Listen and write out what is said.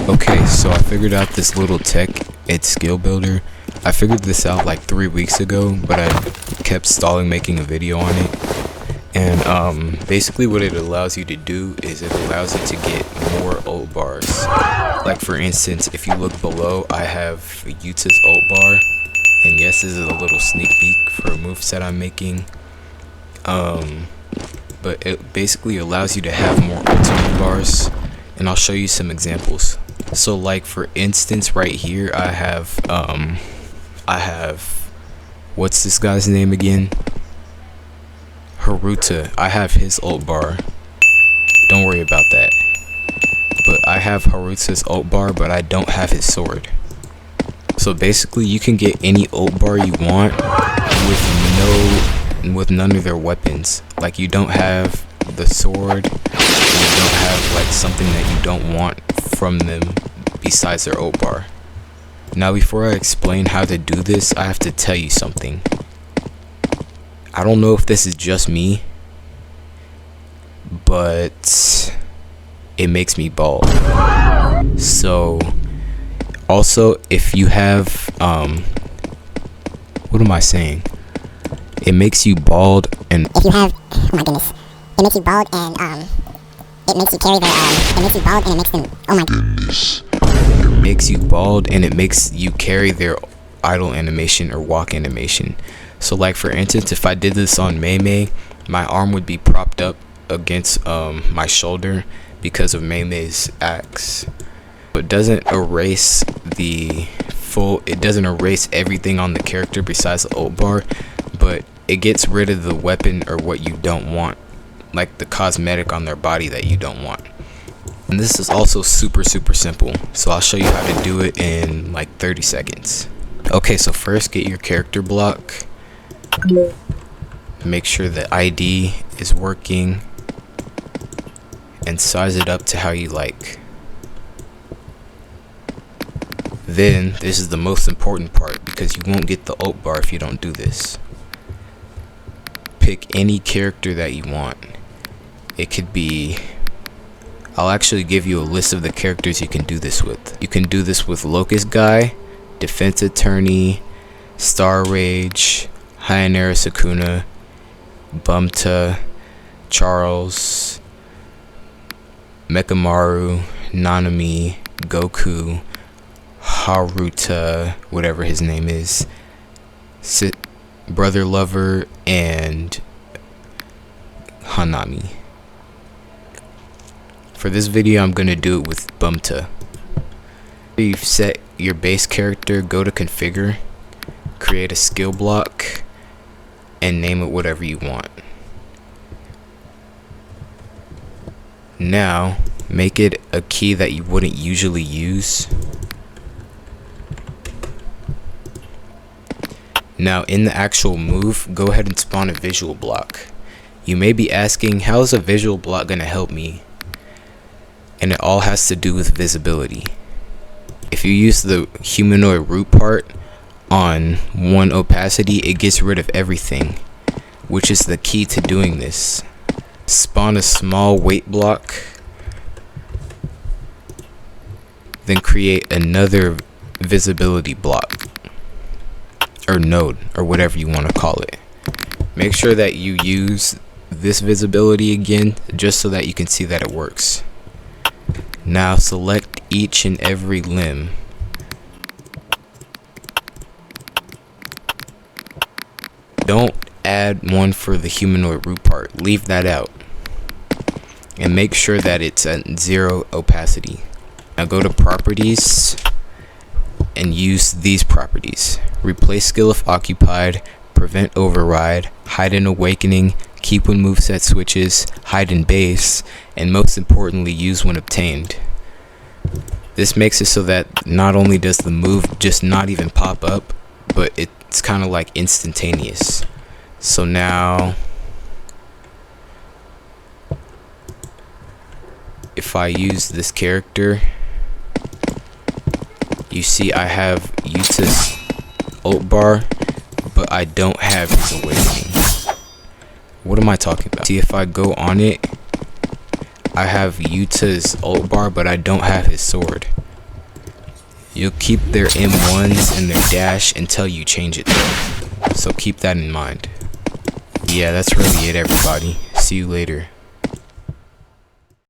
Okay, so I figured out this little tech, it's Skill Builder. I figured this out like 3 weeks ago, but I kept stalling making a video on it. And basically what it allows you to do is it allows you to get more ult bars. Like for instance, if you look below, I have Yuta's ult bar. And yes, this is a little sneak peek for a moveset I'm making. But it basically allows you to have more ultimate bars. And I'll show you some examples. So like for instance right here I have what's this guy's name again? Haruta. I have his ult bar. Don't worry about that. But I have Haruta's ult bar, but I don't have his sword. So basically you can get any ult bar you want with none of their weapons. Like you don't have the sword, you don't have like something that you don't want from them besides their ult bar. Now before I explain how to do this, I have to tell you something. I don't know if this is just me, but it makes me bald. So also if you have what am I saying? It makes you bald, and if you have, oh my goodness, it makes you bald and it makes you carry their it makes you bald and it makes them, oh my goodness, it makes you bald and it makes you carry their idle animation or walk animation. So like for instance, if I did this on Mei, my arm would be propped up against my shoulder because of Mei's axe. It doesn't erase it doesn't erase everything on the character besides the ult bar, but it gets rid of the weapon or what you don't want, like the cosmetic on their body that you don't want. And this is also super simple, so I'll show you how to do it in like 30 seconds. Okay, so first get your character block, make sure the ID is working, and size it up to how you like. Then this is the most important part, because you won't get the ult bar if you don't do this. Pick any character that you want. It could be, I'll actually give you a list of the characters you can do this with. You can do this with Locust Guy, Defense Attorney, Star Rage, Hayanara Sukuna, Bumta, Charles, Mekamaru, Nanami, Goku, Haruta, whatever his name is, Brother Lover, and Hanami. For this video I'm gonna do it with Bumta. You've set your base character, go to configure, create a skill block, and name it whatever you want. Now make it a key that you wouldn't usually use. Now in the actual move, go ahead and spawn a visual block. You may be asking, how is a visual block going to help me? And it all has to do with visibility. If you use the humanoid root part on 1 opacity, it gets rid of everything, which is the key to doing this. Spawn a small weight block, then create another visibility block, or node, or whatever you want to call it. Make sure that you use this visibility again, just so that you can see that it works. Now select each and every limb. Don't add one for the humanoid root part, leave that out. And make sure that it's at 0 opacity. Now go to properties and use these properties. Replace skill if occupied, prevent override, hide in awakening, keep when moveset switches, hide in base, and most importantly, use when obtained. This makes it so that not only does the move just not even pop up, but it's kind of like instantaneous. So now if I use this character, you see I have Yuta's ult bar, but I don't have his awakening. What am I talking about? See, if I go on it, I have Yuta's ult bar, but I don't have his sword. You'll keep their M1s and their dash until you change it though. So keep that in mind. Yeah, that's really it everybody. See you later.